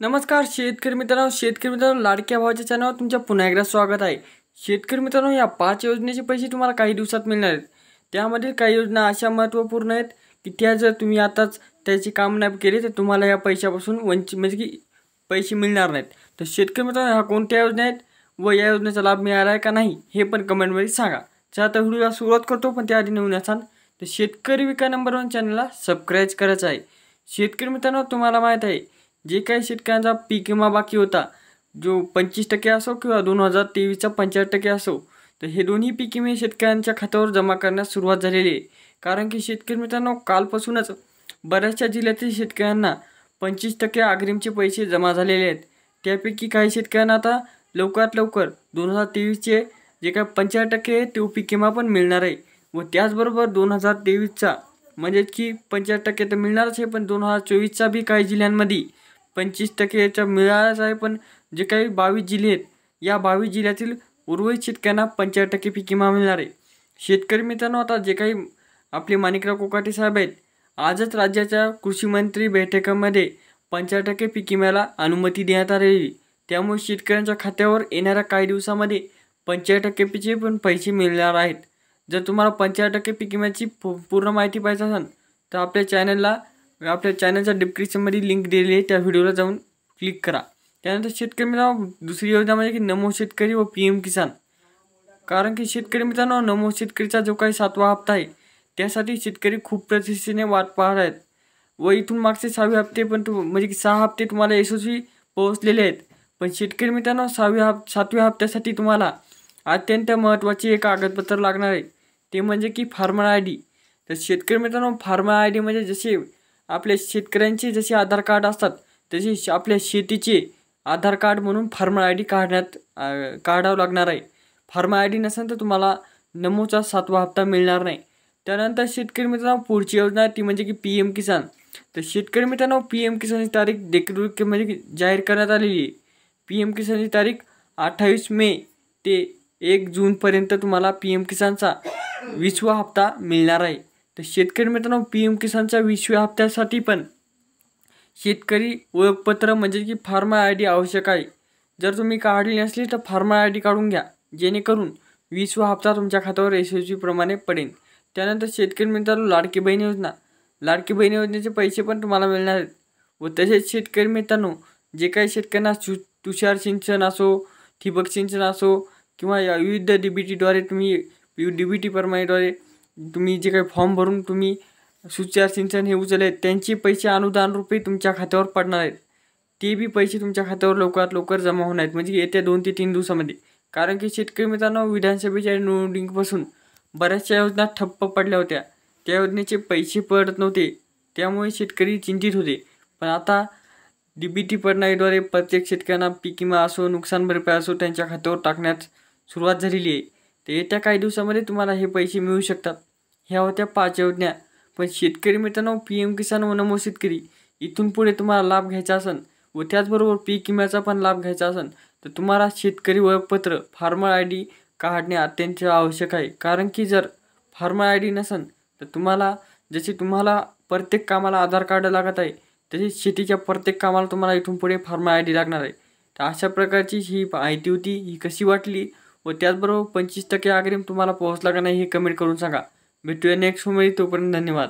नमस्कार शेतकरी मित्रांनो, लाडक्या भावाच्या चॅनलवर तुमच्या पुन्हा एकदा स्वागत आहे। शेतकरी मित्रांनो, या 5 योजनेचे पैसे तुम्हाला काही दिवसात मिळणार आहेत। त्यामध्ये काही योजना अशा महत्त्वपूर्ण आहेत की त्या जर तुम्ही आताच त्याची काम नाही केले तर तुम्हाला या पैशापासून वंचित म्हणजे की पैसे मिळणार नाहीत। तर शेतकरी मित्रांनो, ह्या कोणत्या योजना आहेत व या योजनेचा लाभ मिळाला आहे का नाही हे पण कमेंटमध्ये सांगा। चला तर व्हिडिओला सुरुवात करतो, पण त्याआधी नवीन असाल तर शेतकरी विकास नंबर 1 चॅनलला सबस्क्राइब करायचं आहे। शेतकरी मित्रांनो, तुम्हाला माहित आहे जे काही शेतकऱ्यांचा पीक विमा बाकी होता, जो 25% असो किंवा 2023चा 75% असो, तर हे दोन्ही पीक विमे शेतकऱ्यांच्या खात्यावर जमा करण्यास सुरुवात झालेली आहे। कारण की शेतकरी मित्रांनो, कालपासूनच बऱ्याचशा जिल्ह्यातील शेतकऱ्यांना 25% अग्रिमचे पैसे जमा झालेले आहेत। त्यापैकी काही शेतकऱ्यांना आता लवकरात लवकर 2023चे जे काही 75% आहे तो पीक विमा पण मिळणार आहे व त्याचबरोबर 2023चा म्हणजे की 75% तर मिळणारच आहे, पण 2024चा बी काही जिल्ह्यांमध्ये 25%चा मिळालाच आहे। पण जे काही 22 जिल्हे आहेत, या 22 जिल्ह्यातील उर्वरित शेतकऱ्यांना 75% पीक विमा मिळणार आहे। शेतकरी मित्रांनो, आता जे काही आपले माणिकराव कोकाटे साहेब आहेत, आजच राज्याच्या कृषी मंत्री बैठकीमध्ये 75% पीक विम्याला अनुमती देण्यात आलेली। त्यामुळे शेतकऱ्यांच्या खात्यावर येणाऱ्या काही दिवसामध्ये 75%चे पण पैसे मिळणार आहेत। जर तुम्हाला 75% पीक विम्याची पूर्ण माहिती पाहिजे असेल तर आपल्या चॅनलच्या डिस्क्रिप्शनमध्ये लिंक दिलेली आहे, त्या व्हिडिओला जाऊन क्लिक करा। त्यानंतर शेतकरी मित्रांनो, दुसरी योजना म्हणजे की नमो शेतकरी व PM किसान। कारण की शेतकरी मित्रांनो, नमो शेतकरीचा जो काही 7वा हप्ता आहे त्यासाठी शेतकरी खूप प्रतीक्षेने वाट पाहत आहेत व इथून मागचे 6 हप्ते पण म्हणजे की 6 हप्ते तुम्हाला यशस्वी पोहोचलेले आहेत। पण शेतकरी मित्रांनो, 7व्या हप्त्यासाठी तुम्हाला अत्यंत महत्त्वाचे एक कागदपत्र लागणार आहे, ते म्हणजे की फार्मर ID। तर शेतकरी मित्रांनो, फार्मर ID म्हणजे जसे आपल्या शेतकऱ्यांचे जसे आधार कार्ड असतात तसे आपल्या शेतीचे आधार कार्ड म्हणून फार्मर ID काढावं लागणार आहे। फार्मर ID नसेल तर तुम्हाला नमोचा 7वा हप्ता मिळणार नाही। त्यानंतर शेतकरी मित्रांनो, पुढची योजना ती म्हणजे की PM किसान। तर शेतकरी मित्रांनो, PM किसानची तारीख देखील म्हणजे की जाहीर करण्यात आलेली आहे। PM किसानची तारीख 28 मे ते 1 जूनपर्यंत तुम्हाला PM किसानचा 20वा हप्ता मिळणार आहे। तर शेतकरी मित्रांनो, PM किसानच्या 20व्या हप्त्यासाठी पण शेतकरी ओळखपत्र म्हणजे की फार्मर ID आवश्यक आहे। जर तुम्ही काढली नसली तर फार्मर ID काढून घ्या, जेणेकरून 20वा हप्ता तुमच्या खात्यावर यशस्वीप्रमाणे पडेल। त्यानंतर शेतकरी मित्रांनो, लाडकी बहीण योजनेचे पैसे पण तुम्हाला मिळणार आहेत। व तसेच शेतकरी मित्रांनो, जे काही शेतकऱ्यांना तुषार सिंचन असो, ठिबक सिंचन असो किंवा विविध DBTद्वारे तुम्ही DBT प्रणालीद्वारे तुम्ही जे काही फॉर्म भरून तुम्ही तुषार सिंचन हे उचलले त्यांचे पैसे अनुदान रूपे तुमच्या खात्यावर पडणार आहेत। ते बी पैसे तुमच्या खात्यावर लवकरात लवकर जमा होणार आहेत, म्हणजे येत्या 2 ते 3 दिवसामध्ये। कारण की शेतकरी मित्रांनो, विधानसभेच्या निवडणुकीपासून बऱ्याचशा योजना ठप्प पडल्या होत्या, त्या योजनेचे पैसे पडत नव्हते, त्यामुळे शेतकरी चिंतित होते। पण आता DBT प्रणालीद्वारे प्रत्येक शेतकऱ्यांना पीक विमा असो, नुकसान भरपाई असो त्यांच्या खात्यावर टाकण्यास सुरुवात झालेली आहे। तर येत्या काही दिवसामध्ये तुम्हाला हे पैसे मिळू शकतात। ह्या होत्या 5 योजना। पण शेतकरी मित्रांनो, PM किसान व नमो शेतकरी इथून पुढे तुम्हाला लाभ घ्यायचा असेल व त्याचबरोबर पीक विम्याचा पण लाभ घ्यायचा असेल तर तुम्हाला शेतकरी ओळखपत्र फार्मर ID काढणे अत्यंत आवश्यक आहे। कारण की जर फार्मर ID नसेल तर तुम्हाला प्रत्येक कामाला आधार कार्ड लागत आहे, तसेच शेतीच्या प्रत्येक कामाला तुम्हाला इथून पुढे फार्मर ID लागणार आहे। तर अशा प्रकारची ही माहिती होती, ही कशी वाटली व त्याचबरोबर 25% अग्रिम तुम्हाला पोहोचला का नाही हे कमेंट करून सांगा। भेटूया नेक्स्ट व्हिडिओमध्ये, तोपर्यंत धन्यवाद।